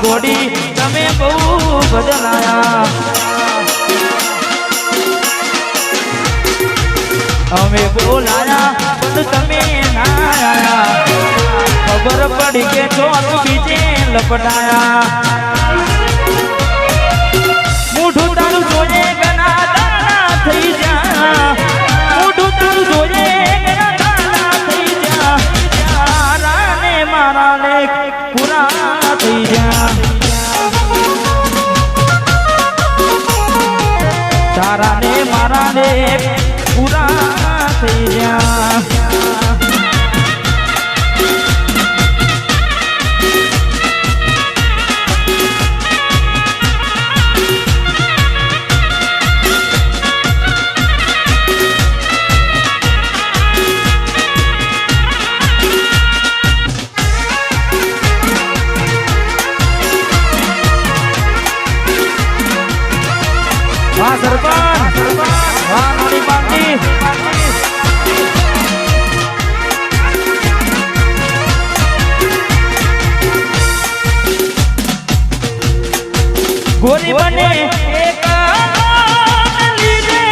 ઘોડી તમે બહુ બદલાયા અમે બોલાયા પણ તમે ના આયા ખબર પડી કે ચોર બીજે લપટાયા મોઢું તારું જોઈએ ઘણા દાણા થઈ જા મોઢું તારું જોઈએ ઘણા દાણા થઈ જા તારા ને મારા લેખ પૂરા થઈ જા તારા ને મારા લેખ પૂરા થઈ જા વાહ સરપંચ વાહ નાની પાર્ટી ગોરી બને એક લીધે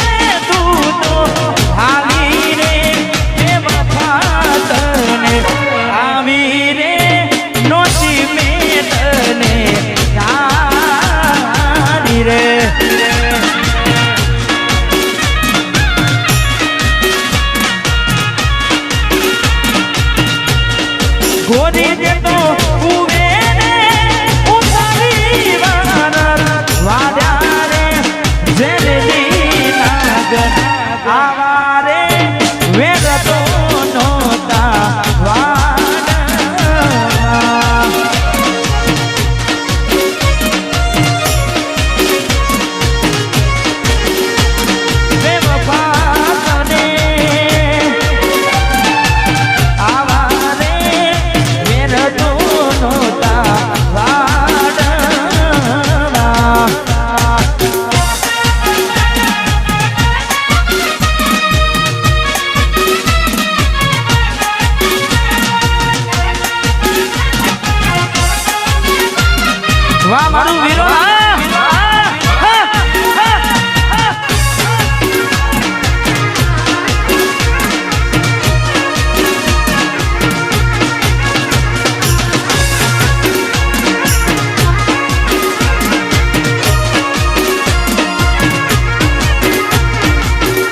તું તો આવી રે એ વફાતને આવી રે નોતી મેં તને જાની રે ગોરી જે તો ઉવે ને ઉતારી વાડા રે જેલી નાગ આવારે વેર તો નોતા વાડા વે વફા તને વાહ મારું વીરો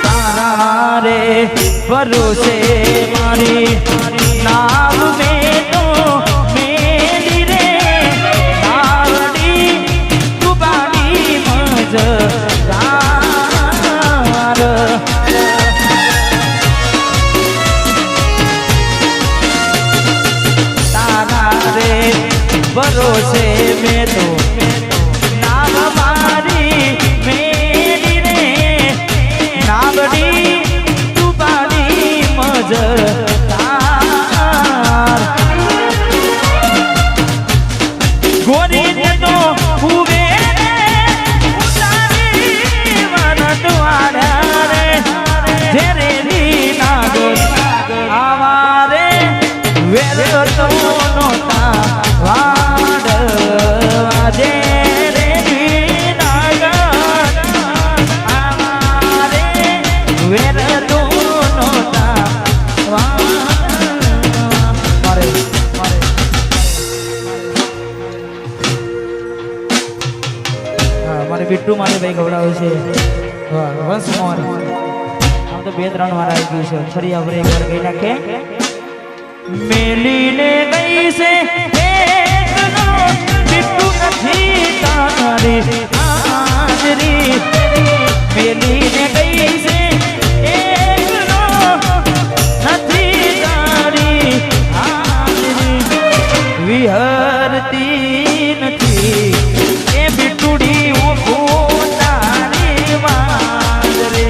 તારા રે ભરોસે મારી નામ મેં તો મેલી રે તારા રે ભરોસે મેં તો નામ મારી મેલી રે નાવડી તુબાની મજ ગોરી ને તો હુવે આવારે વેર તો નોતા વાડવા દે રે નાગ આવારે વેર તો નોતા મારે મારે બિટ્ટુ મારે ભાઈ ગવડાવે છે વંશ મોહન આમ તો 2-3 વાર આવી ગયું છે ફરી આપણે એક વાર ગઈ નાખે મેલીને ગઈ છે એકનો બિટ્ટુ નથી તારી હાજરી મેલીને ગઈ છે એકનો નથી તારી હાજરી વિહરતી નથી એ બિટ્ટુડી તારી વાજરે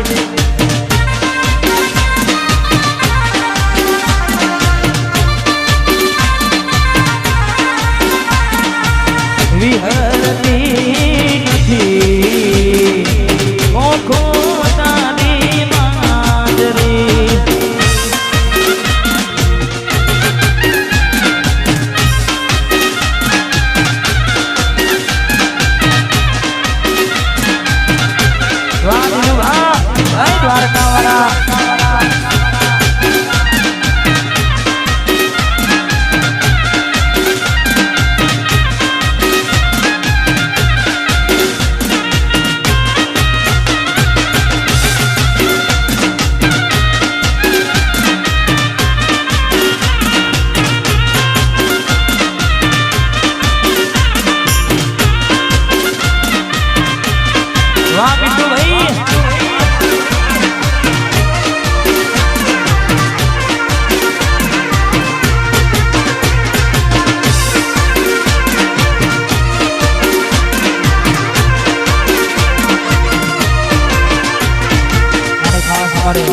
અમારે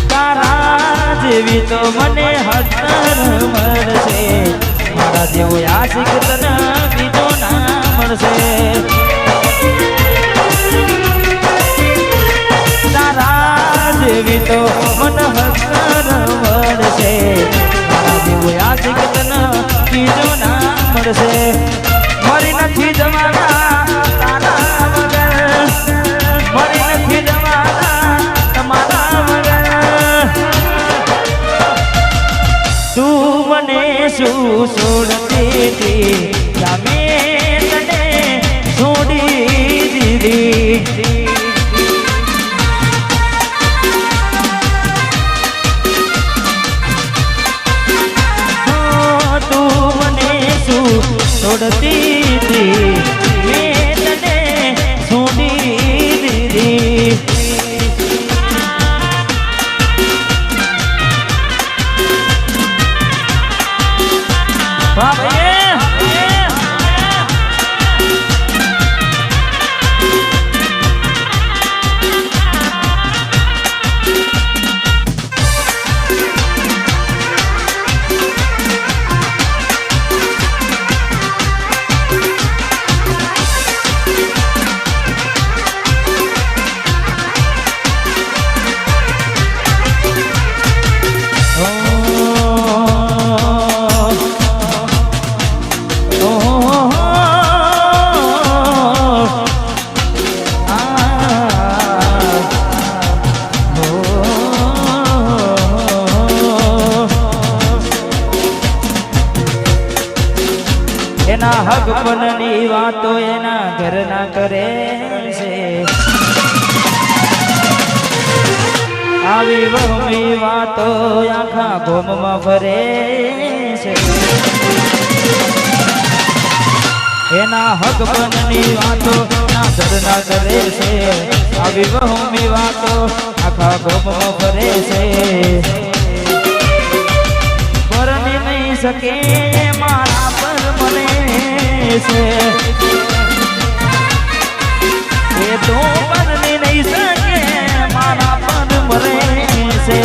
તારા જેવી તો મને હતર મળશે મારા જેવો આશિક તને બીજો ના મળશે તારા જેવી તો મને હતર મળશે મારા જેવો આશિક તને બીજો ના મળશે મરી નથી જવાના તારા વગર મરી નથી જવાના તમારા વગર તું મને શું છોડતી હતી તમે તને છોડી દીધી છોડતી હતી મેં તને છોડી દીધી વાહ ભાઈ એના હગપનની વાતો એના ઘરના કરે છે આવી વહમી વાતો આખા ગોમમાં ફરે છે એના હગપનની વાતો ના ઘરના કરે છે આવી વહમી વાતો આખા ગોમમાં ફરે છે પરણી નહીં શકે મારા પર મને છે એ તો પરણી નહીં શકે મારા પર મરે છે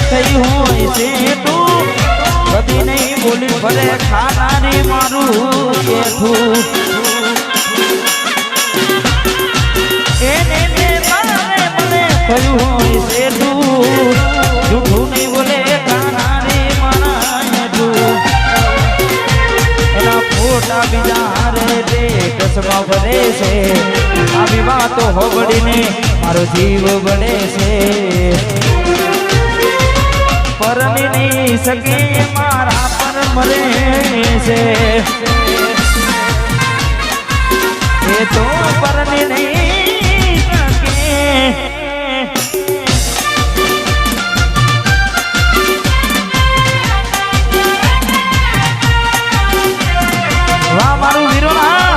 થઈ હોય છે તું કદી નહીં બોલી ભલે ખાનારી મારું કેઠું એને મારે મને થયું હોય છે તું જૂઠું નહીં બોલે ખાનારી મારા હેઠું એના ફોટા બીજા હારે તે દસમાં ભરે છે આવી વાતો હોબડીને મારો જીવ બળે છે પરણી નહીં શકે મારા પર મરે છે એ તો પરણી નહીં શકે વાહ મારું વીરોના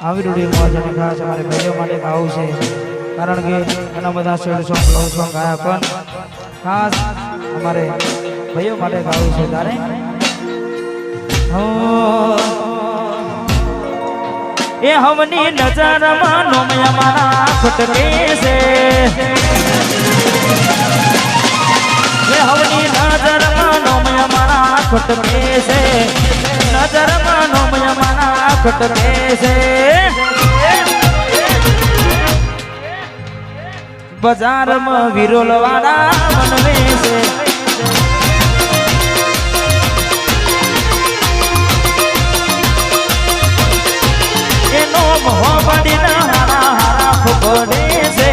આવી રૂઢીમાં જેને ખાસ અમારે ભાઈઓ માટે ગાવું છે કારણ કે ઘણા બધા શેડ સોંગ લવ સોંગ ગાયા પણ ખાસ અમારે ભાઈઓ માટે ગાવું છે તારે એ હવની નજરમાં નોમયા મારા ખટકે છે એ હવની નજરમાં નોમયા મારા ખટકે છે નજરમાં નોમયા મારા ખટકે છે બજારમાં વિરોલવાળા બનવે છે એનો મોહબડીના હારા હારા ફોડે છે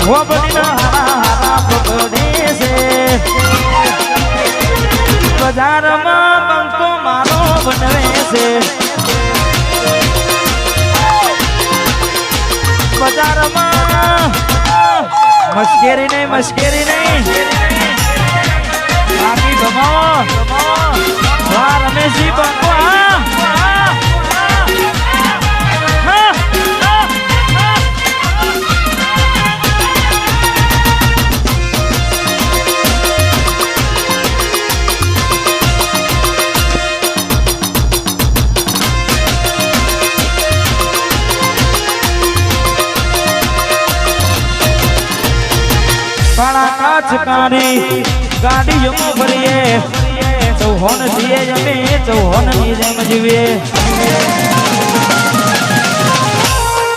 મોહબડીના હારા હારા ફોડે છે બજારમાં બંકો મારો બનવે છે બજારમાં મશ્કેરી નહીં બાકી ગમાવો રમેશજી બંકો કાચકાની ગાડીઓ ભરીએ ચૌહાણ છીએ અમે ચૌહાણ ની જેમ જીવીએ